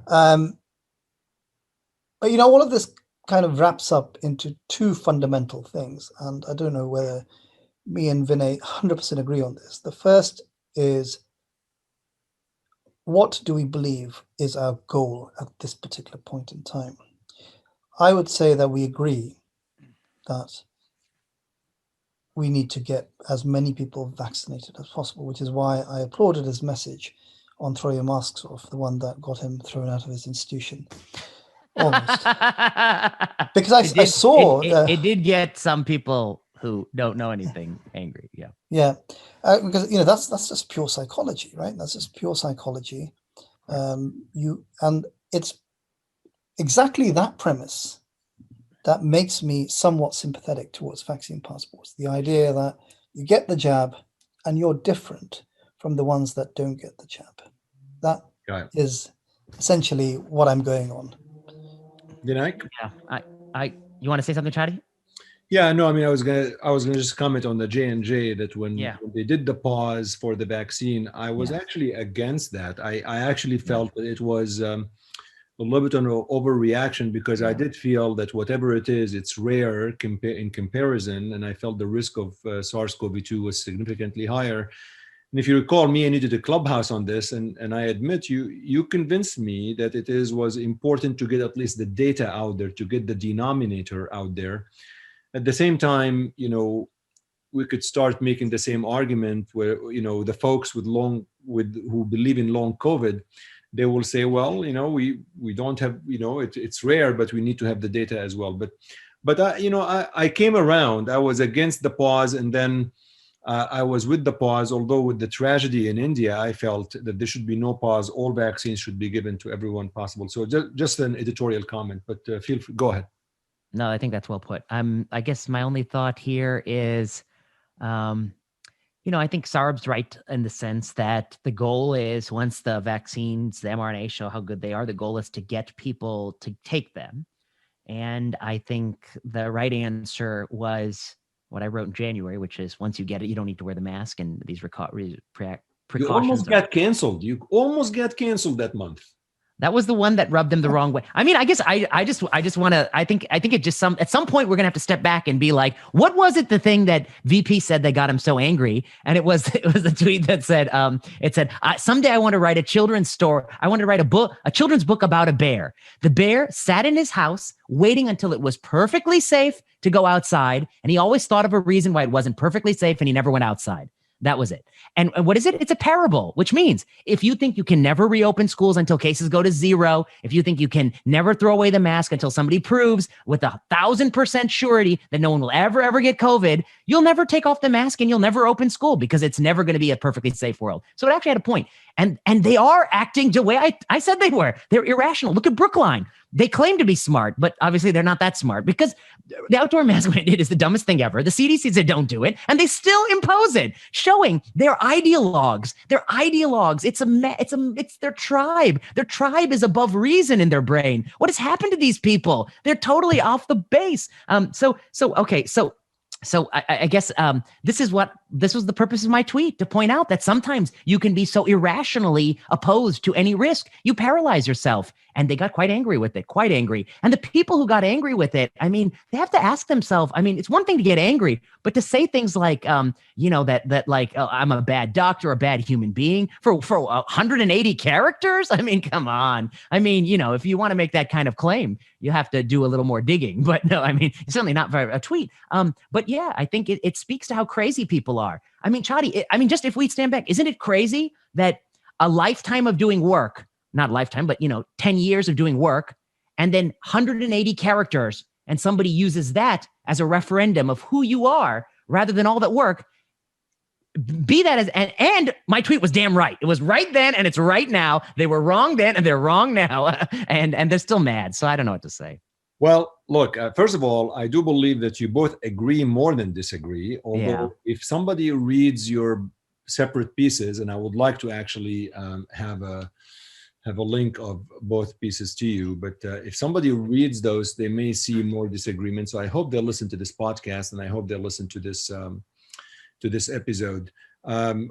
But all of this kind of wraps up into 2 fundamental things, and I don't know whether me and Vinay 100% agree on this. The first is, what do we believe is our goal at this particular point in time? I would say that we agree that we need to get as many people vaccinated as possible, which is why I applauded his message on throw your masks off, the one that got him thrown out of his institution. Almost. Because I saw...
It did get some people who don't know anything angry. Yeah.
Yeah. Because, that's just pure psychology, right? That's just pure psychology. And it's exactly that premise that makes me somewhat sympathetic towards vaccine passports. The idea that you get the jab and you're different from the ones that don't get the jab. That is essentially what I'm going on.
Vinayak?
Yeah. You want to say something, Chadi?
Yeah, no, I mean, I was gonna just comment on the J&J that when they did the pause for the vaccine, I was actually against that. I actually felt that it was a little bit of an overreaction, because I did feel that whatever it is, it's rare in comparison, and I felt the risk of SARS-CoV-2 was significantly higher. And if you recall, me and you did a clubhouse on this, and I admit you convinced me that was important to get at least the data out there, to get the denominator out there. At the same time, we could start making the same argument where, the folks who believe in long COVID, they will say, well, we don't have, it's rare, but we need to have the data as well. But I came around. I was against the pause, and then I was with the pause, although with the tragedy in India, I felt that there should be no pause. All vaccines should be given to everyone possible. So just an editorial comment, but feel free, go ahead.
No, I think that's well put. I guess my only thought here is, I think Saurabh's right in the sense that the goal is, once the vaccines, the mRNA show how good they are, the goal is to get people to take them. And I think the right answer was what I wrote in January, which is, once you get it, you don't need to wear the mask, and these precautions.
You almost got canceled. You almost got canceled that month.
That was the one that rubbed them the wrong way. I mean, I guess I just want to, I think it just at some point we're going to have to step back and be like, what was it, the thing that VP said that got him so angry? And it was the tweet that said, someday I want to write a children's story. I want to write a children's book about a bear. The bear sat in his house waiting until it was perfectly safe to go outside. And he always thought of a reason why it wasn't perfectly safe, and he never went outside. That was it. And what is it? It's a parable, which means if you think you can never reopen schools until cases go to zero, if you think you can never throw away the mask until somebody proves with 1,000% surety that no one will ever get COVID, you'll never take off the mask and you'll never open school, because it's never going to be a perfectly safe world. So it actually had a point. And they are acting the way I said they were. They're irrational. Look at Brookline. They claim to be smart, but obviously they're not that smart, because the outdoor mask mandate is the dumbest thing ever. The CDC said don't do it, and they still impose it, showing their ideologues. Their ideologues. It's their tribe. Their tribe is above reason in their brain. What has happened to these people? They're totally off the base. So I guess this was the purpose of my tweet, to point out that sometimes you can be so irrationally opposed to any risk, you paralyze yourself. And they got quite angry with it, quite angry. And the people who got angry with it, I mean, they have to ask themselves, I mean, it's one thing to get angry, but to say things like, I'm a bad doctor, a bad human being for 180 characters. I mean, come on. I mean, if you want to make that kind of claim, you have to do a little more digging. But no, I mean, it's certainly not for a tweet. But yeah, I think it speaks to how crazy people are. I mean, Chadi, just if we stand back, isn't it crazy that a lifetime of doing work, not a lifetime, but 10 years of doing work, and then 180 characters, and somebody uses that as a referendum of who you are rather than all that work? Be that as, and my tweet was damn right. It was right then, and it's right now. They were wrong then, and they're wrong now, and they're still mad. So I don't know what to say.
Well, look, first of all, I do believe that you both agree more than disagree. Although if somebody reads your separate pieces, and I would like to actually have a link of both pieces to you, but if somebody reads those, they may see more disagreement. So I hope they'll listen to this podcast, and I hope they'll listen to this episode.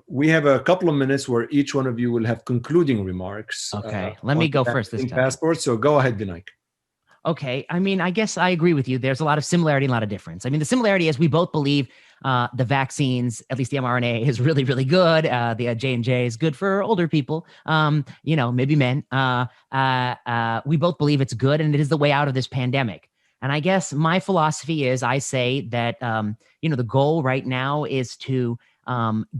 We have a couple of minutes where each one of you will have concluding remarks.
Okay, let me go first this time.
Passport. So go ahead, Vinayak.
Okay, I mean, I guess I agree with you. There's a lot of similarity and a lot of difference. I mean, the similarity is we both believe The vaccines, at least the mRNA, is really, really good. The J&J is good for older people, maybe men. We both believe it's good, and it is the way out of this pandemic. And I guess my philosophy is, I say that, the goal right now is to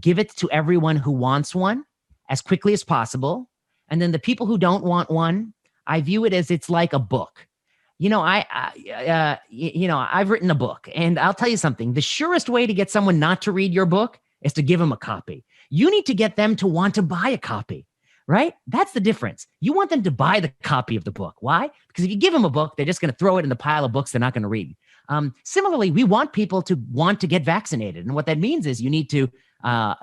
give it to everyone who wants one as quickly as possible. And then the people who don't want one, I view it as it's like a book. I've written a book, and I'll tell you something. The surest way to get someone not to read your book is to give them a copy. You need to get them to want to buy a copy, right? That's the difference. You want them to buy the copy of the book. Why? Because if you give them a book, they're just going to throw it in the pile of books they're not going to read. Similarly, we want people to want to get vaccinated. And what that means is you need to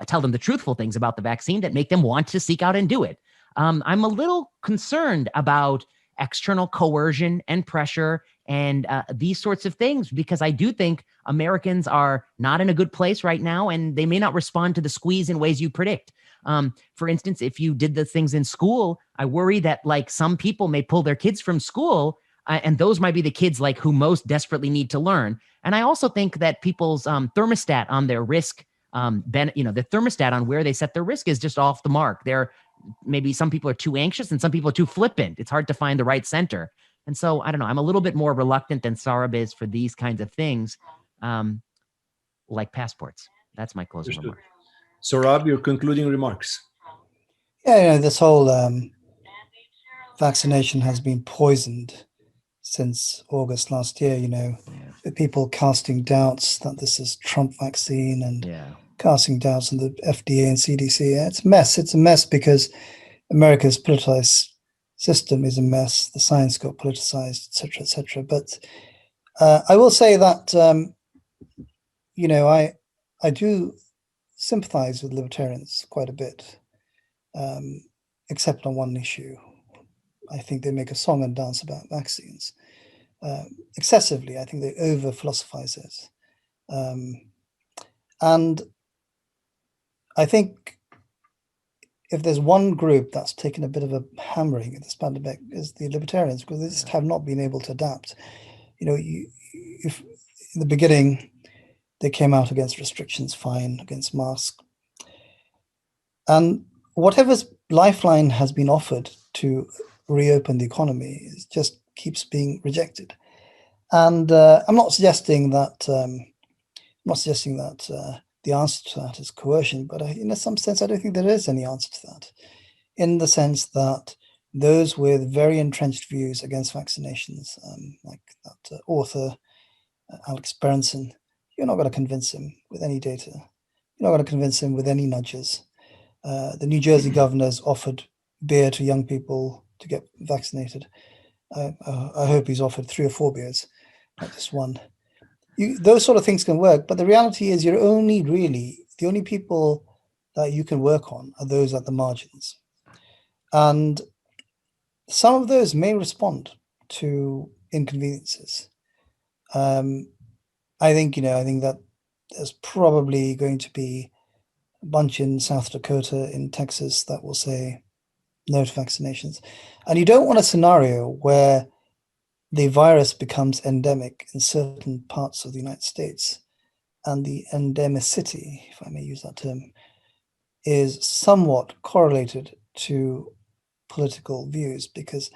tell them the truthful things about the vaccine that make them want to seek out and do it. I'm a little concerned about external coercion and pressure and these sorts of things, because I do think Americans are not in a good place right now, and they may not respond to the squeeze in ways you predict. For instance, if you did the things in school, I worry that some people may pull their kids from school, and those might be the kids who most desperately need to learn. And I also think that people's thermostat on their risk, the thermostat on where they set their risk is just off the mark. Maybe some people are too anxious and some people are too flippant. It's hard to find the right center. And so, I don't know, I'm a little bit more reluctant than Saurabh is for these kinds of things, like passports. That's my closing remark.
Saurabh, your concluding remarks.
Yeah, this whole vaccination has been poisoned since August last year, with people casting doubts that this is Trump vaccine and casting doubts on the FDA and CDC. It's a mess. It's a mess because America's politicized system is a mess. The science got politicized, et cetera, et cetera. But I will say that, I do sympathize with libertarians quite a bit, except on one issue. I think they make a song and dance about vaccines excessively. I think they over philosophize it. And I think if there's one group that's taken a bit of a hammering at this pandemic, is the libertarians, because they just have not been able to adapt. If in the beginning they came out against restrictions, fine, against masks, and whatever's lifeline has been offered to reopen the economy just keeps being rejected. And I'm not suggesting that the answer to that is coercion, but in some sense, I don't think there is any answer to that, in the sense that those with very entrenched views against vaccinations, like that author, Alex Berenson, you're not going to convince him with any data. You're not going to convince him with any nudges. The New Jersey governor's offered beer to young people to get vaccinated. I hope he's offered 3 or 4 beers, not just one. Those sort of things can work, but the reality is the only people that you can work on are those at the margins. And some of those may respond to inconveniences. I think that there's probably going to be a bunch in South Dakota, in Texas, that will say no to vaccinations. And you don't want a scenario where the virus becomes endemic in certain parts of the United States, and the endemicity, if I may use that term, is somewhat correlated to political views, because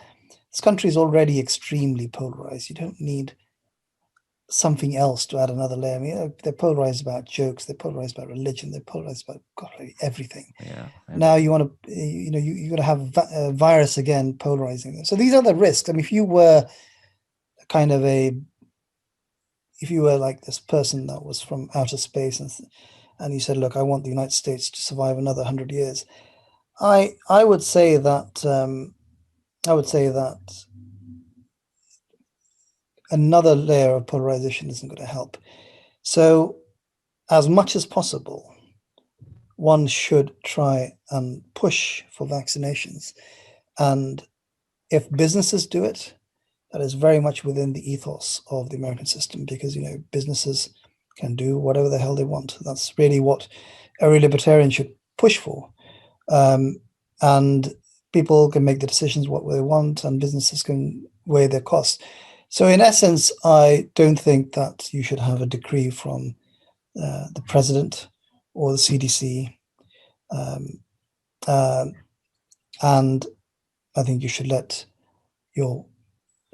this country is already extremely polarized. You don't need something else to add another layer. I mean, they're polarized about jokes, they're polarized about religion, they're polarized about everything.
Yeah.
Now you want to, you're going to have a virus again polarizing them. So these are the risks. I mean, if you were like this person that was from outer space and you said, look, I want the United States to survive another 100 years, I would say that another layer of polarization isn't going to help. So as much as possible, one should try and push for vaccinations. And if businesses do it, that is very much within the ethos of the American system, because, businesses can do whatever the hell they want. That's really what every libertarian should push for. And people can make the decisions what they want, and businesses can weigh their costs. So in essence, I don't think that you should have a decree from the president or the CDC. And I think you should let your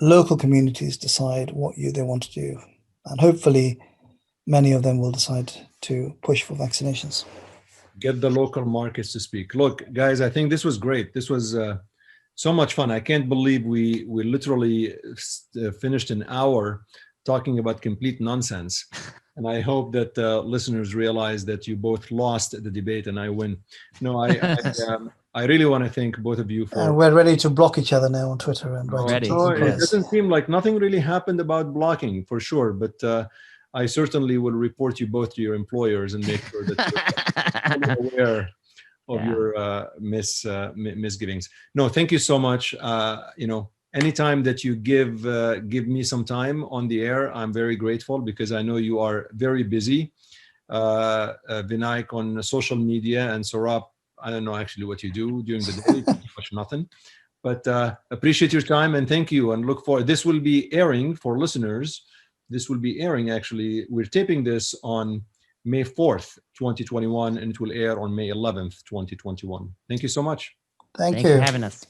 local communities decide what they want to do. And hopefully many of them will decide to push for vaccinations.
Get the local markets to speak. Look, guys, I think this was great. This was so much fun. I can't believe we literally finished an hour talking about complete nonsense. And I hope that listeners realize that you both lost the debate and I win. No, I really want to thank both of you for.
And we're ready to block each other now on Twitter and
Ready.
No, it
Yes.
doesn't seem like nothing really happened about blocking for sure, but I certainly will report you both to your employers and make sure that you're fully aware of your misgivings. No, thank you so much. Anytime that you give me some time on the air, I'm very grateful because I know you are very busy. Vinayak on social media and Saurabh, I don't know actually what you do during the day, pretty much nothing. But appreciate your time and thank you and look forward. This will be airing for listeners. This will be airing actually. We're taping this on May 4th, 2021, and it will air on May 11th, 2021. Thank you so much.
Thank
Thanks
you
for having us.